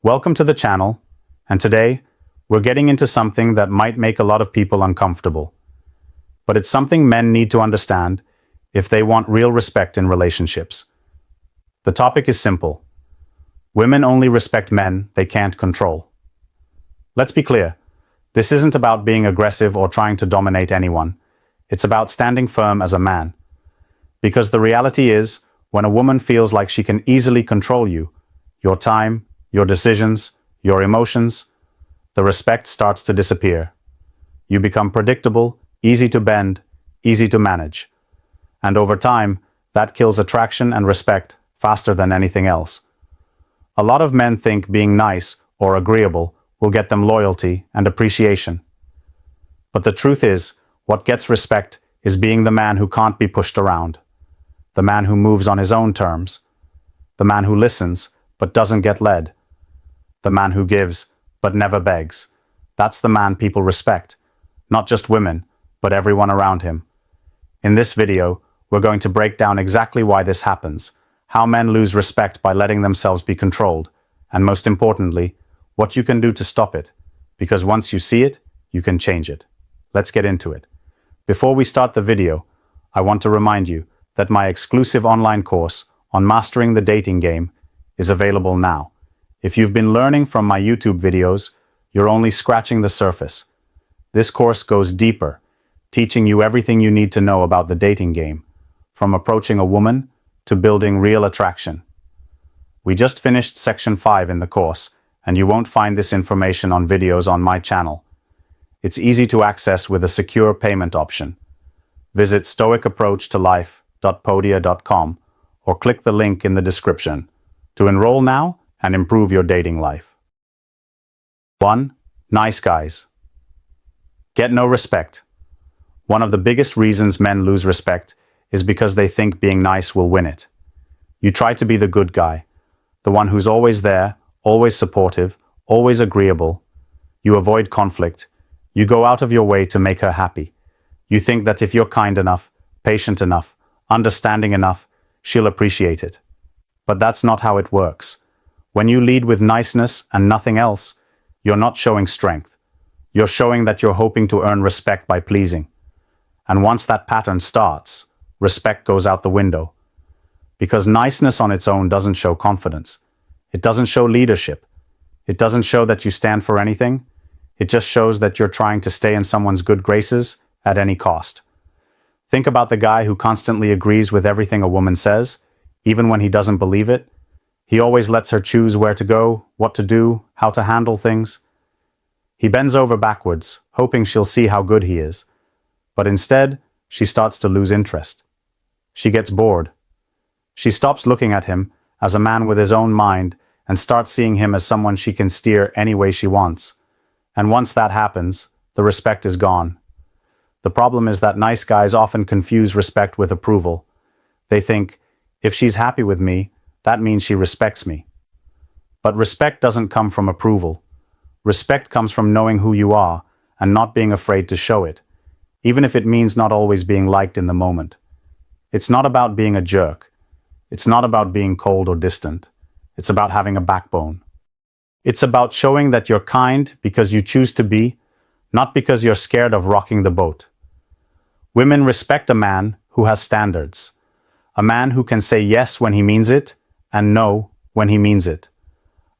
Welcome to the channel, and today we're getting into something that might make a lot of people uncomfortable. But it's something men need to understand if they want real respect in relationships. The topic is simple. Women only respect men they can't control. Let's be clear, this isn't about being aggressive or trying to dominate anyone. It's about standing firm as a man. Because the reality is, when a woman feels like she can easily control you, your time, your decisions, your emotions, the respect starts to disappear. You become predictable, easy to bend, easy to manage. And over time, that kills attraction and respect faster than anything else. A lot of men think being nice or agreeable will get them loyalty and appreciation. But the truth is, what gets respect is being the man who can't be pushed around, the man who moves on his own terms, the man who listens but doesn't get led, the man who gives but never begs. That's the man people respect, not just women, but everyone around him. In this video, we're going to break down exactly why this happens, how men lose respect by letting themselves be controlled, and most importantly, what you can do to stop it, because once you see it, you can change it. Let's get into it. Before we start the video, I want to remind you that my exclusive online course on mastering the dating game is available now. If you've been learning from my YouTube videos, you're only scratching the surface. This course goes deeper, teaching you everything you need to know about the dating game, from approaching a woman to building real attraction. We just finished section 5 in the course, and you won't find this information on videos on my channel. It's easy to access with a secure payment option. Visit stoicapproachtolife.podia.com or click the link in the description to enroll now and improve your dating life. 1. Nice guys. Get no respect. One of the biggest reasons men lose respect is because they think being nice will win it. You try to be the good guy, the one who's always there, always supportive, always agreeable. You avoid conflict. You go out of your way to make her happy. You think that if you're kind enough, patient enough, understanding enough, she'll appreciate it. But that's not how it works. When you lead with niceness and nothing else, you're not showing strength. You're showing that you're hoping to earn respect by pleasing. And once that pattern starts, respect goes out the window. Because niceness on its own doesn't show confidence. It doesn't show leadership. It doesn't show that you stand for anything. It just shows that you're trying to stay in someone's good graces at any cost. Think about the guy who constantly agrees with everything a woman says, even when he doesn't believe it. He always lets her choose where to go, what to do, how to handle things. He bends over backwards, hoping she'll see how good he is. But instead, she starts to lose interest. She gets bored. She stops looking at him as a man with his own mind and starts seeing him as someone she can steer any way she wants. And once that happens, the respect is gone. The problem is that nice guys often confuse respect with approval. They think, if she's happy with me, that means she respects me. But respect doesn't come from approval. Respect comes from knowing who you are and not being afraid to show it, even if it means not always being liked in the moment. It's not about being a jerk. It's not about being cold or distant. It's about having a backbone. It's about showing that you're kind because you choose to be, not because you're scared of rocking the boat. Women respect a man who has standards. A man who can say yes when he means it and no when he means it.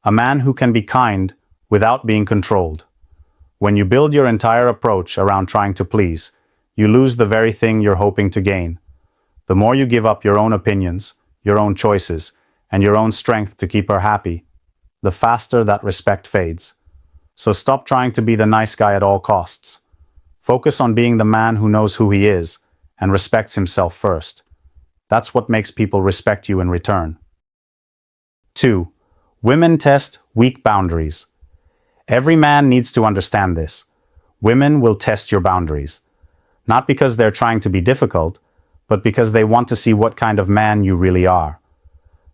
A man who can be kind without being controlled. When you build your entire approach around trying to please, you lose the very thing you're hoping to gain. The more you give up your own opinions, your own choices, and your own strength to keep her happy, the faster that respect fades. So stop trying to be the nice guy at all costs. Focus on being the man who knows who he is and respects himself first. That's what makes people respect you in return. 2. Women test weak boundaries. Every man needs to understand this. Women will test your boundaries. Not because they're trying to be difficult, but because they want to see what kind of man you really are.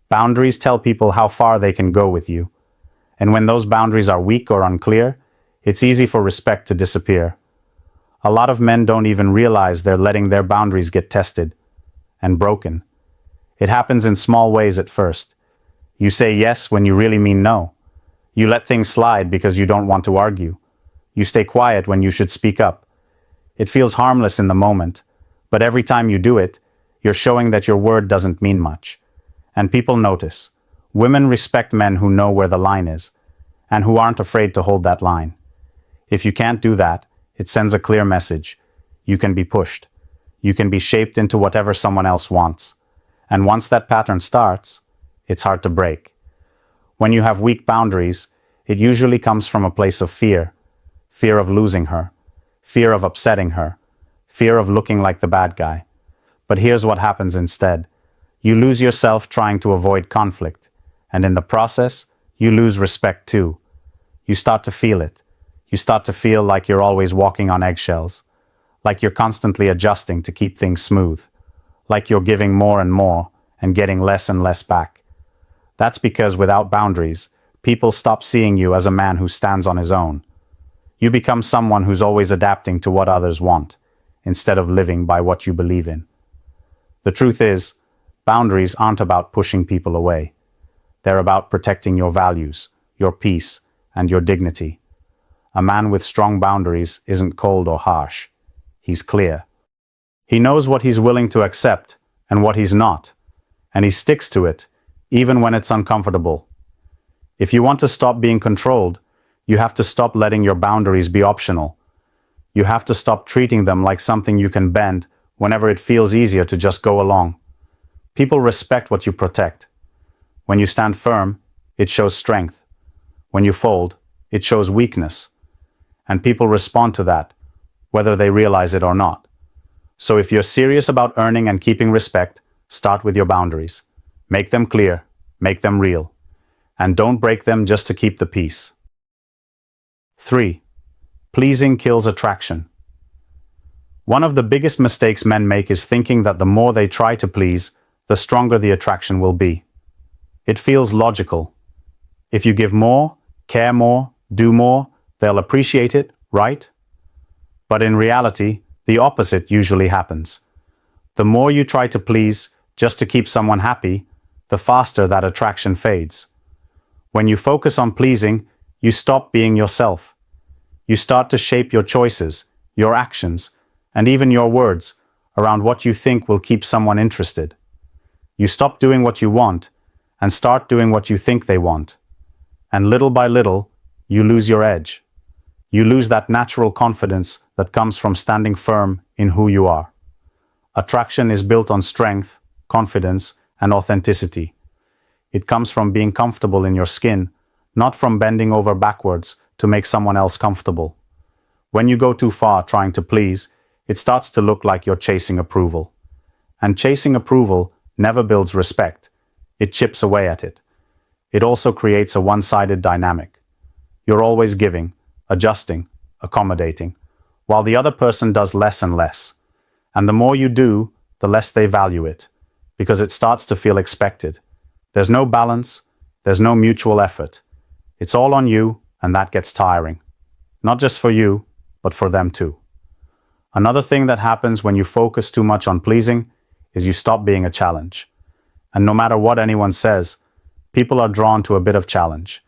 Boundaries tell people how far they can go with you. And when those boundaries are weak or unclear, it's easy for respect to disappear. A lot of men don't even realize they're letting their boundaries get tested and broken. It happens in small ways at first. You say yes when you really mean no. You let things slide because you don't want to argue. You stay quiet when you should speak up. It feels harmless in the moment, but every time you do it, you're showing that your word doesn't mean much. And people notice. Women respect men who know where the line is, and who aren't afraid to hold that line. If you can't do that, it sends a clear message. You can be pushed. You can be shaped into whatever someone else wants. And once that pattern starts, it's hard to break. When you have weak boundaries, it usually comes from a place of fear. Fear of losing her. Fear of upsetting her. Fear of looking like the bad guy. But here's what happens instead. You lose yourself trying to avoid conflict. And in the process, you lose respect too. You start to feel it. You start to feel like you're always walking on eggshells. Like you're constantly adjusting to keep things smooth. Like you're giving more and more and getting less and less back. That's because without boundaries, people stop seeing you as a man who stands on his own. You become someone who's always adapting to what others want, instead of living by what you believe in. The truth is, boundaries aren't about pushing people away. They're about protecting your values, your peace, and your dignity. A man with strong boundaries isn't cold or harsh. He's clear. He knows what he's willing to accept and what he's not, and he sticks to it, even when it's uncomfortable. If you want to stop being controlled, you have to stop letting your boundaries be optional. You have to stop treating them like something you can bend whenever it feels easier to just go along. People respect what you protect. When you stand firm, it shows strength. When you fold, it shows weakness. And people respond to that, whether they realize it or not. So if you're serious about earning and keeping respect, start with your boundaries. Make them clear, make them real. And don't break them just to keep the peace. 3. Pleasing kills attraction. One of the biggest mistakes men make is thinking that the more they try to please, the stronger the attraction will be. It feels logical. If you give more, care more, do more, they'll appreciate it, right? But in reality, the opposite usually happens. The more you try to please just to keep someone happy, the faster that attraction fades. When you focus on pleasing, you stop being yourself. You start to shape your choices, your actions, and even your words around what you think will keep someone interested. You stop doing what you want and start doing what you think they want. And little by little, you lose your edge. You lose that natural confidence that comes from standing firm in who you are. Attraction is built on strength, confidence, and authenticity. It comes from being comfortable in your skin, not from bending over backwards to make someone else comfortable. When you go too far trying to please, it starts to look like you're chasing approval. And chasing approval never builds respect. It chips away at it. It also creates a one-sided dynamic. You're always giving, adjusting, accommodating, while the other person does less and less. And the more you do, the less they value it, because it starts to feel expected. There's no balance, there's no mutual effort. It's all on you, and that gets tiring. Not just for you, but for them too. Another thing that happens when you focus too much on pleasing is you stop being a challenge. And no matter what anyone says, people are drawn to a bit of challenge.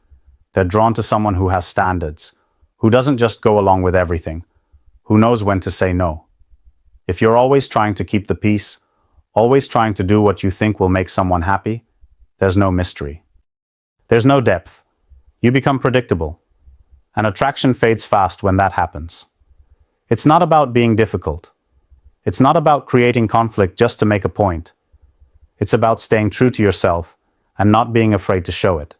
They're drawn to someone who has standards, who doesn't just go along with everything, who knows when to say no. If you're always trying to keep the peace, always trying to do what you think will make someone happy, there's no mystery. There's no depth. You become predictable. And attraction fades fast when that happens. It's not about being difficult. It's not about creating conflict just to make a point. It's about staying true to yourself and not being afraid to show it.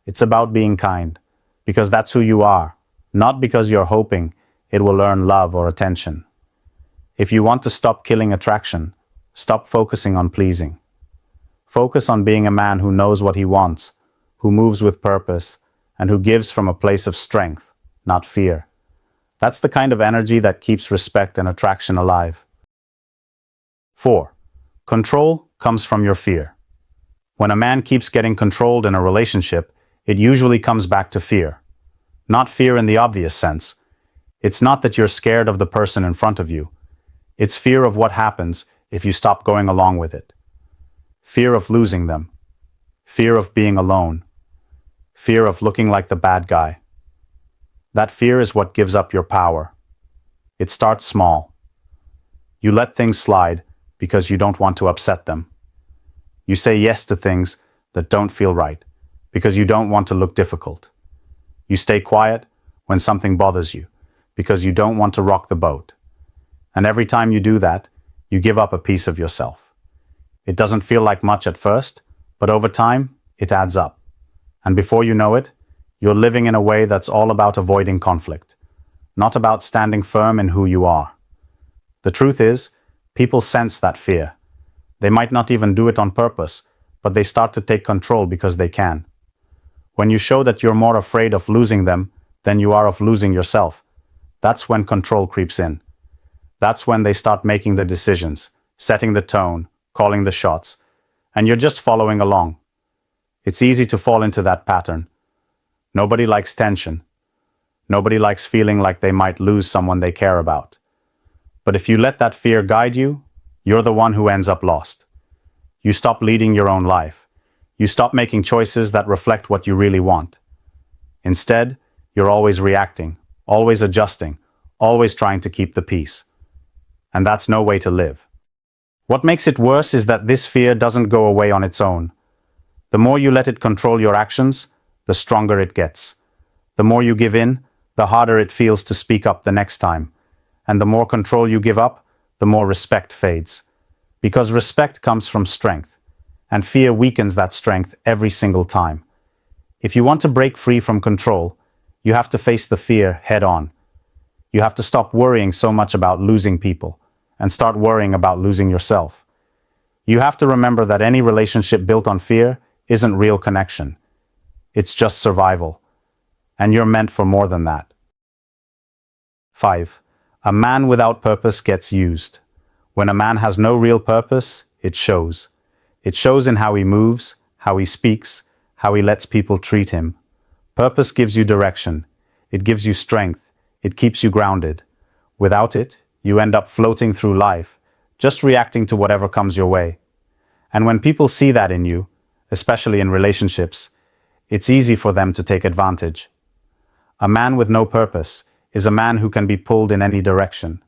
It's about being kind, because that's who you are, not because you're hoping it will earn love or attention. If you want to stop killing attraction, stop focusing on pleasing. Focus on being a man who knows what he wants, who moves with purpose, and who gives from a place of strength, not fear. That's the kind of energy that keeps respect and attraction alive. 4. Control comes from your fear. When a man keeps getting controlled in a relationship, it usually comes back to fear. Not fear in the obvious sense. It's not that you're scared of the person in front of you. It's fear of what happens if you stop going along with it. Fear of losing them. Fear of being alone. Fear of looking like the bad guy. That fear is what gives up your power. It starts small. You let things slide because you don't want to upset them. You say yes to things that don't feel right because you don't want to look difficult. You stay quiet when something bothers you because you don't want to rock the boat. And every time you do that, you give up a piece of yourself. It doesn't feel like much at first, but over time, it adds up. And before you know it, you're living in a way that's all about avoiding conflict, not about standing firm in who you are. The truth is, people sense that fear. They might not even do it on purpose, but they start to take control because they can. When you show that you're more afraid of losing them than you are of losing yourself, that's when control creeps in. That's when they start making the decisions, setting the tone, calling the shots, and you're just following along. It's easy to fall into that pattern. Nobody likes tension. Nobody likes feeling like they might lose someone they care about. But if you let that fear guide you, you're the one who ends up lost. You stop leading your own life. You stop making choices that reflect what you really want. Instead, you're always reacting, always adjusting, always trying to keep the peace. And that's no way to live. What makes it worse is that this fear doesn't go away on its own. The more you let it control your actions, the stronger it gets. The more you give in, the harder it feels to speak up the next time. And the more control you give up, the more respect fades. Because respect comes from strength, and fear weakens that strength every single time. If you want to break free from control, you have to face the fear head on. You have to stop worrying so much about losing people and start worrying about losing yourself. You have to remember that any relationship built on fear isn't real connection. It's just survival. And you're meant for more than that. 5. A man without purpose gets used. When a man has no real purpose, it shows. It shows in how he moves, how he speaks, how he lets people treat him. Purpose gives you direction. It gives you strength. It keeps you grounded. Without it, you end up floating through life, just reacting to whatever comes your way. And when people see that in you, especially in relationships, it's easy for them to take advantage. A man with no purpose is a man who can be pulled in any direction.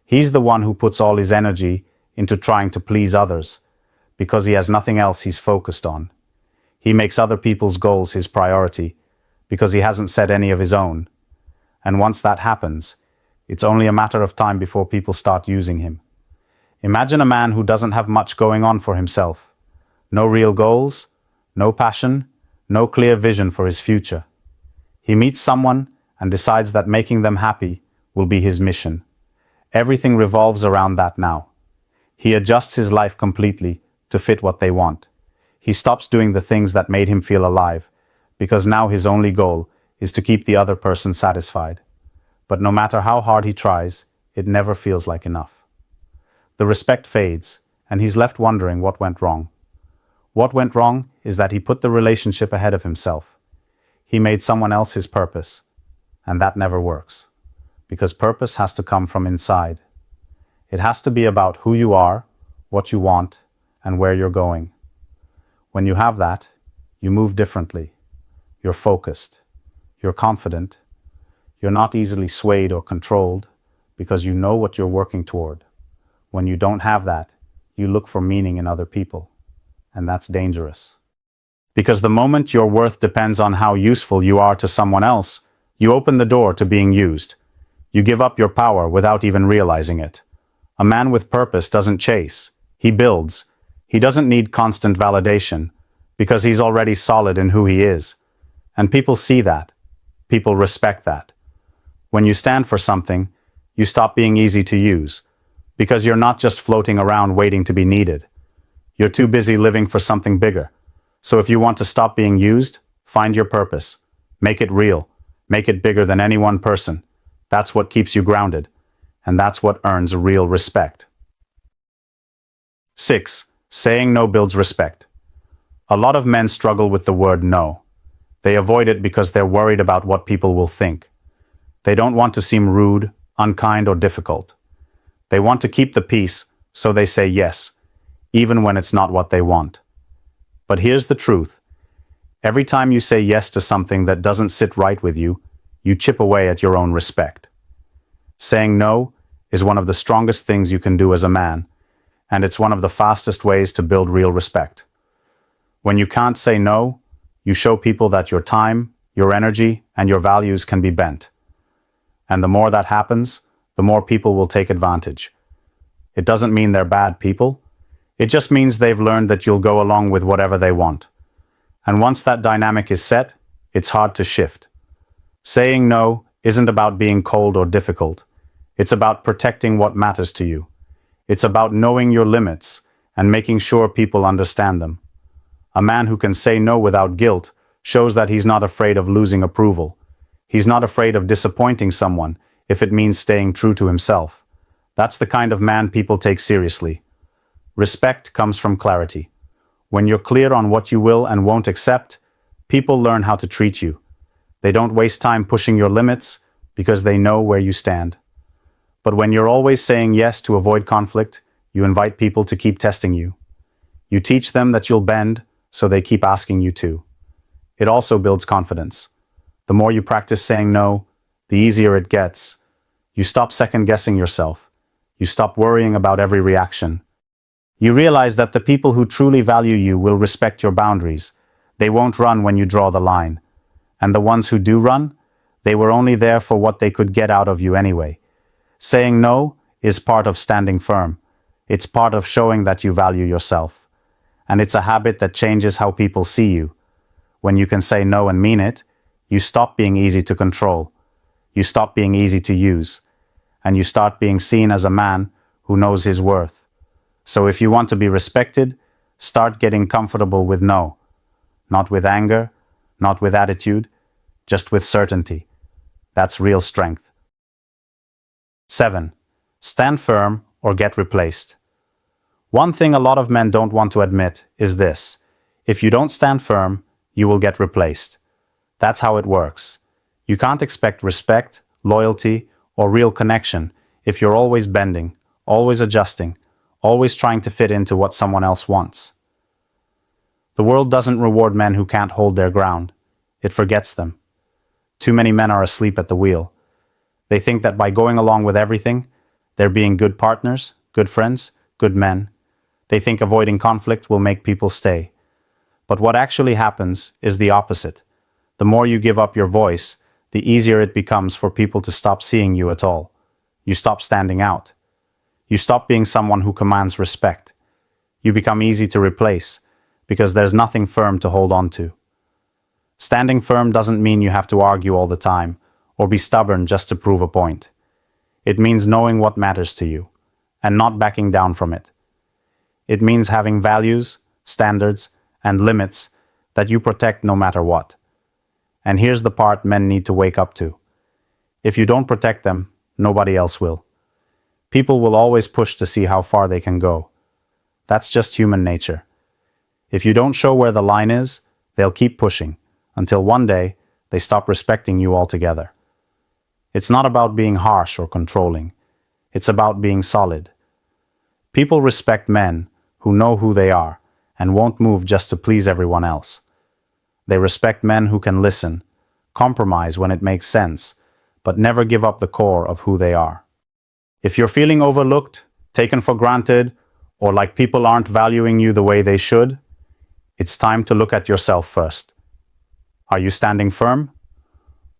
He's the one who puts all his energy into trying to please others, because he has nothing else he's focused on. He makes other people's goals his priority, because he hasn't set any of his own. And once that happens, it's only a matter of time before people start using him. Imagine a man who doesn't have much going on for himself. No real goals, no passion, no clear vision for his future. He meets someone and decides that making them happy will be his mission. Everything revolves around that now. He adjusts his life completely to fit what they want. He stops doing the things that made him feel alive, because now his only goal is to keep the other person satisfied. But no matter how hard he tries, it never feels like enough. The respect fades, and he's left wondering what went wrong. What went wrong is that he put the relationship ahead of himself. He made someone else his purpose, and that never works, because purpose has to come from inside. It has to be about who you are, what you want, and where you're going. When you have that, you move differently. You're focused. You're confident. You're not easily swayed or controlled because you know what you're working toward. When you don't have that, you look for meaning in other people, and that's dangerous. Because the moment your worth depends on how useful you are to someone else, you open the door to being used. You give up your power without even realizing it. A man with purpose doesn't chase. He builds. He doesn't need constant validation because he's already solid in who he is. And people see that. People respect that. When you stand for something, you stop being easy to use because you're not just floating around waiting to be needed. You're too busy living for something bigger. So if you want to stop being used, find your purpose. Make it real. Make it bigger than any one person. That's what keeps you grounded. And that's what earns real respect. 6. Saying no builds respect. A lot of men struggle with the word no. They avoid it because they're worried about what people will think. They don't want to seem rude, unkind, or difficult. They want to keep the peace, so they say yes, even when it's not what they want. But here's the truth. Every time you say yes to something that doesn't sit right with you, you chip away at your own respect. Saying no is one of the strongest things you can do as a man, and it's one of the fastest ways to build real respect. When you can't say no, you show people that your time, your energy, and your values can be bent. And the more that happens, the more people will take advantage. It doesn't mean they're bad people. It just means they've learned that you'll go along with whatever they want. And once that dynamic is set, it's hard to shift. Saying no isn't about being cold or difficult. It's about protecting what matters to you. It's about knowing your limits and making sure people understand them. A man who can say no without guilt shows that he's not afraid of losing approval. He's not afraid of disappointing someone if it means staying true to himself. That's the kind of man people take seriously. Respect comes from clarity. When you're clear on what you will and won't accept, people learn how to treat you. They don't waste time pushing your limits because they know where you stand. But when you're always saying yes to avoid conflict, you invite people to keep testing you. You teach them that you'll bend, so they keep asking you to. It also builds confidence. The more you practice saying no, the easier it gets. You stop second-guessing yourself. You stop worrying about every reaction. You realize that the people who truly value you will respect your boundaries. They won't run when you draw the line. And the ones who do run, they were only there for what they could get out of you anyway. Saying no is part of standing firm. It's part of showing that you value yourself. And it's a habit that changes how people see you. When you can say no and mean it, you stop being easy to control. You stop being easy to use. And you start being seen as a man who knows his worth. So if you want to be respected, start getting comfortable with no. Not with anger, not with attitude, just with certainty. That's real strength. 7. Stand firm or get replaced. One thing a lot of men don't want to admit is this: if you don't stand firm, you will get replaced. That's how it works. You can't expect respect, loyalty, or real connection if you're always bending, always adjusting, always trying to fit into what someone else wants. The world doesn't reward men who can't hold their ground. It forgets them. Too many men are asleep at the wheel. They think that by going along with everything, they're being good partners, good friends, good men. They think avoiding conflict will make people stay. But what actually happens is the opposite. The more you give up your voice, the easier it becomes for people to stop seeing you at all. You stop standing out. You stop being someone who commands respect. You become easy to replace because there's nothing firm to hold on to. Standing firm doesn't mean you have to argue all the time or be stubborn just to prove a point. It means knowing what matters to you and not backing down from it. It means having values, standards, and limits that you protect no matter what. And here's the part men need to wake up to. If you don't protect them, nobody else will. People will always push to see how far they can go. That's just human nature. If you don't show where the line is, they'll keep pushing until one day they stop respecting you altogether. It's not about being harsh or controlling. It's about being solid. People respect men who know who they are and won't move just to please everyone else. They respect men who can listen, compromise when it makes sense, but never give up the core of who they are. If you're feeling overlooked, taken for granted, or like people aren't valuing you the way they should, it's time to look at yourself first. Are you standing firm?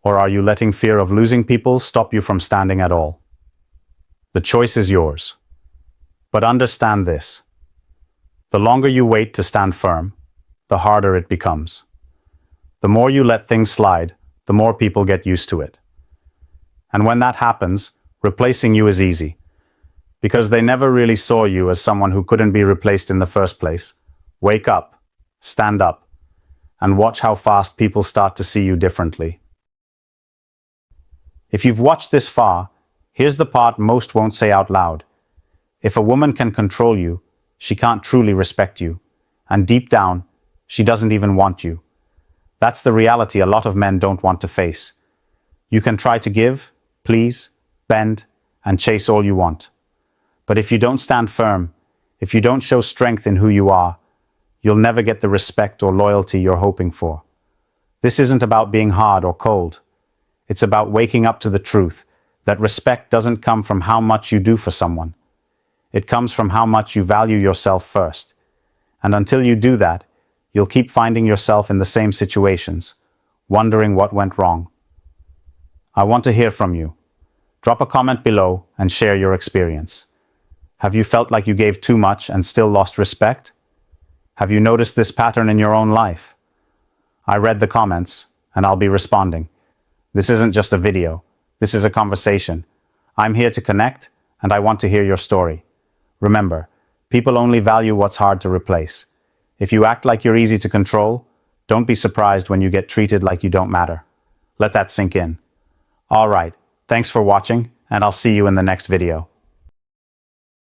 Or are you letting fear of losing people stop you from standing at all? The choice is yours. But understand this: the longer you wait to stand firm, the harder it becomes. The more you let things slide, the more people get used to it. And when that happens, replacing you is easy, because they never really saw you as someone who couldn't be replaced in the first place. Wake up, stand up, and watch how fast people start to see you differently. If you've watched this far, here's the part most won't say out loud. If a woman can control you, she can't truly respect you, and deep down, she doesn't even want you. That's the reality a lot of men don't want to face. You can try to give, please, bend, and chase all you want. But if you don't stand firm, if you don't show strength in who you are, you'll never get the respect or loyalty you're hoping for. This isn't about being hard or cold. It's about waking up to the truth that respect doesn't come from how much you do for someone. It comes from how much you value yourself first. And until you do that, you'll keep finding yourself in the same situations, wondering what went wrong. I want to hear from you. Drop a comment below and share your experience. Have you felt like you gave too much and still lost respect? Have you noticed this pattern in your own life? I read the comments, and I'll be responding. This isn't just a video. This is a conversation. I'm here to connect, and I want to hear your story. Remember, people only value what's hard to replace. If you act like you're easy to control, don't be surprised when you get treated like you don't matter. Let that sink in. All right, thanks for watching, and I'll see you in the next video.